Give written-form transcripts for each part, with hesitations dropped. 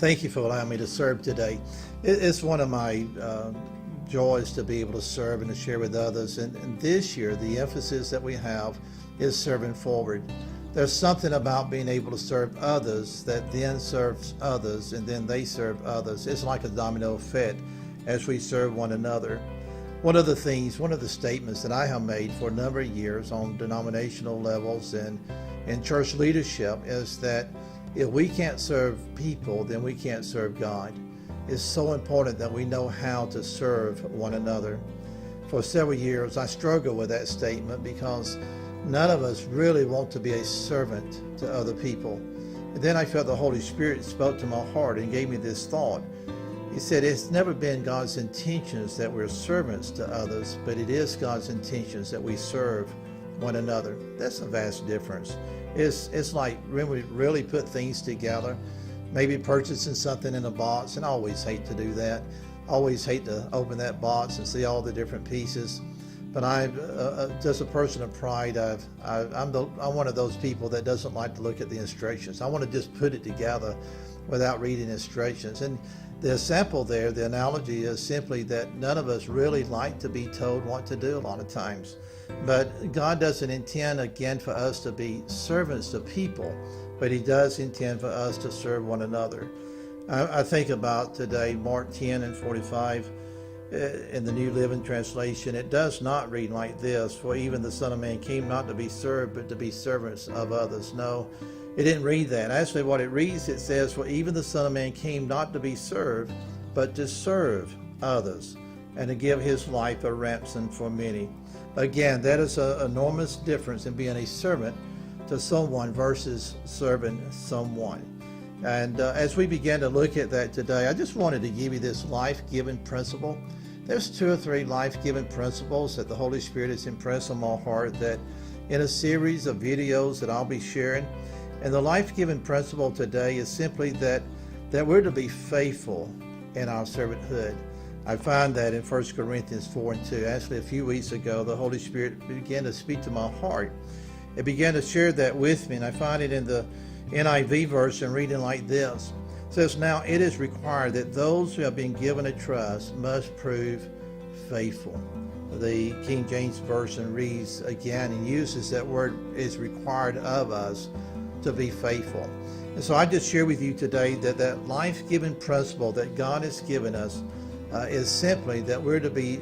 Thank you for allowing me to serve today. It's one of my joys to be able to serve and to share with others. And this year, the emphasis that we have is serving forward. There's something about being able to serve others that then serves others, and then they serve others. It's like a domino effect as we serve one another. One of the statements that I have made for a number of years on denominational levels and in church leadership is that if we can't serve people, then we can't serve God. It's so important that we know how to serve one another. For several years, I struggled with that statement because none of us really want to be a servant to other people. And then I felt the Holy Spirit spoke to my heart and gave me this thought. He said, it's never been God's intentions that we're servants to others, but it is God's intentions that we serve one another. That's a vast difference. It's like when we really put things together, maybe purchasing something in a box, and I always hate to do that. I always hate to open that box and see all the different pieces. But I'm just a person of pride. I'm one of those people that doesn't like to look at the instructions. I want to just put it together without reading instructions. And the example there, the analogy is simply that none of us really like to be told what to do a lot of times. But God doesn't intend, again, for us to be servants to people, but He does intend for us to serve one another. I think about today, Mark 10 and 45, in the New Living Translation. It does not read like this, for even the Son of Man came not to be served, but to be servants of others. No, it didn't read that. Actually, what it reads, it says, for even the Son of Man came not to be served, but to serve others, and to give His life a ransom for many. Again, that is an enormous difference in being a servant to someone versus serving someone. And as we begin to look at that today, I just wanted to give you this life-giving principle. There's 2 or 3 life-giving principles that the Holy Spirit has impressed on my heart that in a series of videos that I'll be sharing. And the life-giving principle today is simply that we're to be faithful in our servanthood. I find that in 1 Corinthians 4 and 2. Actually, a few weeks ago, the Holy Spirit began to speak to my heart. It began to share that with me, and I find it in the NIV version reading like this. It says, now it is required that those who have been given a trust must prove faithful. The King James Version reads again and uses that word is required of us to be faithful. And so I just share with you today that life-giving principle that God has given us is simply that we're to be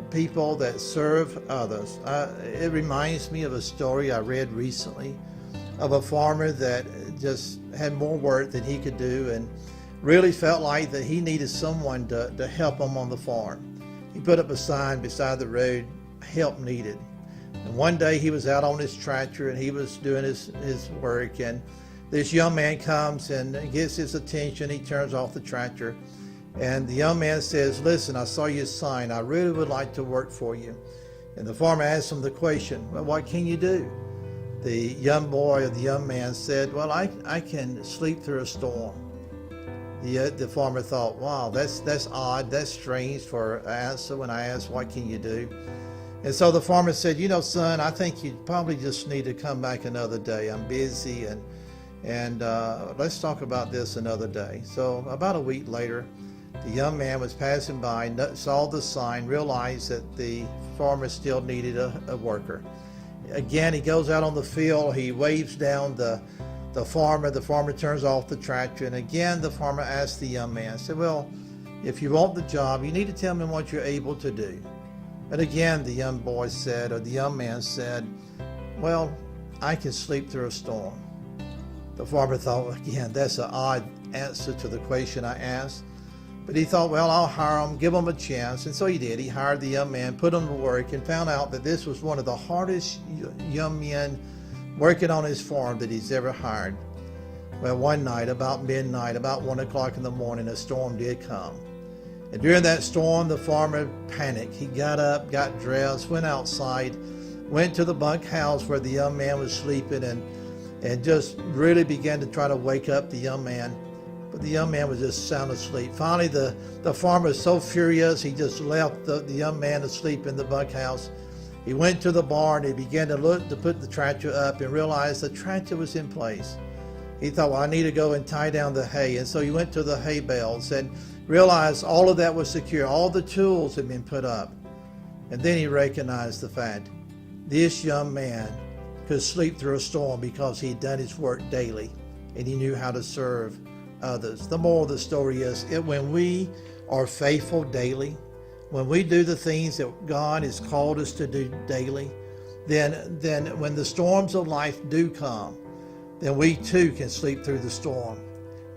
people that serve others. It reminds me of a story I read recently of a farmer that just had more work than he could do and really felt like that he needed someone to help him on the farm. He put up a sign beside the road, help needed. And one day he was out on his tractor and he was doing his work, and this young man comes and gets his attention. He turns off the tractor, and the young man says, listen, I saw your sign. I really would like to work for you. And the farmer asked him the question, well, what can you do? The young boy or the young man said, well, I can sleep through a storm. The farmer thought, wow, that's odd, that's strange for an answer when I asked, what can you do? And so the farmer said, you know, son, I think you probably just need to come back another day. I'm busy, and let's talk about this another day. So about a week later, the young man was passing by, saw the sign, realized that the farmer still needed a worker. Again, he goes out on the field, he waves down the farmer. The farmer turns off the tractor, and again the farmer asks the young man, said, well, if you want the job, you need to tell me what you're able to do. And again the young boy said, or the young man said, well, I can sleep through a storm. The farmer thought, again, that's an odd answer to the question I asked. But he thought, well, I'll hire him, give him a chance. And so he did. He hired the young man, put him to work, and found out that this was one of the hardest young men working on his farm that he's ever hired. Well, one night, about midnight, about 1 o'clock in the morning, a storm did come. And during that storm, the farmer panicked. He got up, got dressed, went outside, went to the bunkhouse where the young man was sleeping, and just really began to try to wake up the young man. But the young man was just sound asleep. Finally, the farmer was so furious, he just left the young man asleep in the bunkhouse. He went to the barn. He began to look to put the tractor up and realized the tractor was in place. He thought, well, I need to go and tie down the hay. And so he went to the hay bales and realized all of that was secure. All the tools had been put up. And then he recognized the fact this young man could sleep through a storm because he'd done his work daily and he knew how to serve others. The moral of the story is when we are faithful daily, when we do the things that God has called us to do daily, then when the storms of life do come, then we too can sleep through the storm.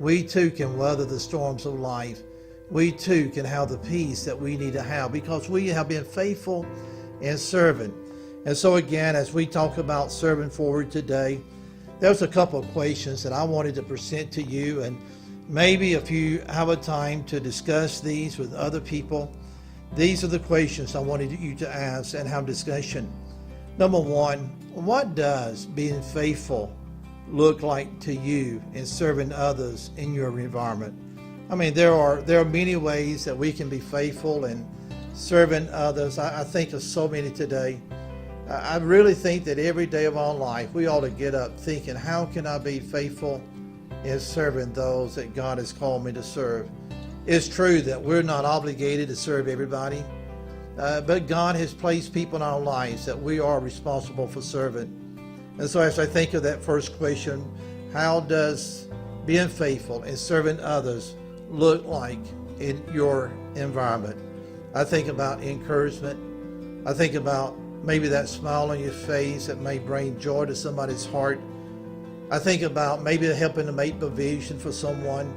We too can weather the storms of life. We too can have the peace that we need to have because we have been faithful in serving. And so again, as we talk about serving forward today, there's a couple of questions that I wanted to present to you, and maybe if you have a time to discuss these with other people, these are the questions I wanted you to ask and have discussion. Number one, what does being faithful look like to you in serving others in your environment? I mean, there are many ways that we can be faithful in serving others. I think of so many today. I really think that every day of our life, we ought to get up thinking, how can I be faithful in serving those that God has called me to serve? It's true that we're not obligated to serve everybody, but God has placed people in our lives that we are responsible for serving. And so as I think of that first question, how does being faithful and serving others look like in your environment? I think about encouragement. I think about maybe that smile on your face that may bring joy to somebody's heart. I think about maybe helping to make provision for someone.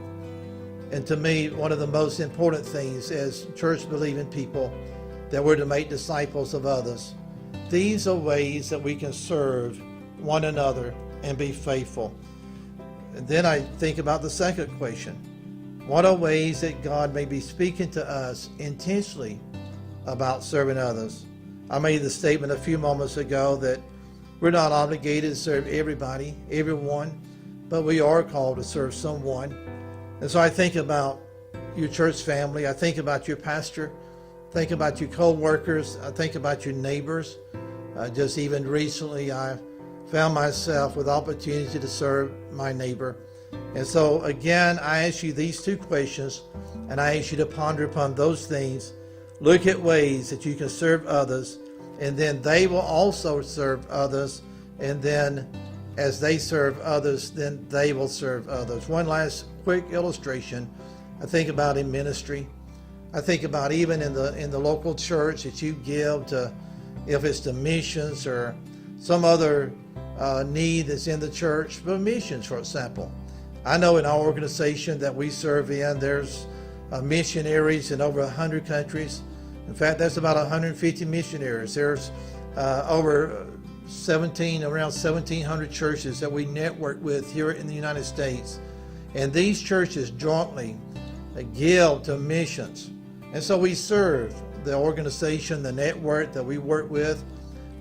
And to me, one of the most important things as church-believing people, that we're to make disciples of others. These are ways that we can serve one another and be faithful. And then I think about the second question. What are ways that God may be speaking to us intentionally about serving others? I made the statement a few moments ago that we're not obligated to serve everybody, everyone, but we are called to serve someone. And so I think about your church family. I think about your pastor. Think about your co-workers. I think about your neighbors. Just even recently, I found myself with opportunity to serve my neighbor. And so again, I ask you these two questions, and I ask you to ponder upon those things. Look at ways that you can serve others, and then they will also serve others. And then as they serve others, then they will serve others. One last quick illustration. I think about in ministry. I think about even in the local church that you give to, if it's to missions or some other need that's in the church, but missions, for example. I know in our organization that we serve in, there's missionaries in over 100 countries. In fact, that's about 150 missionaries. There's around 1,700 churches that we network with here in the United States. And these churches jointly give to missions. And so we serve the organization, the network that we work with.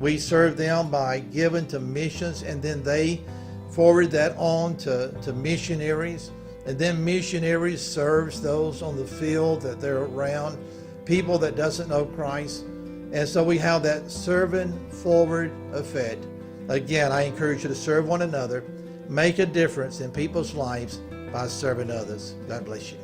We serve them by giving to missions, and then they forward that on to missionaries. And then missionaries serves those on the field that they're around, people that doesn't know Christ. And so we have that serving forward effect. Again, I encourage you to serve one another, make a difference in people's lives by serving others. God bless you.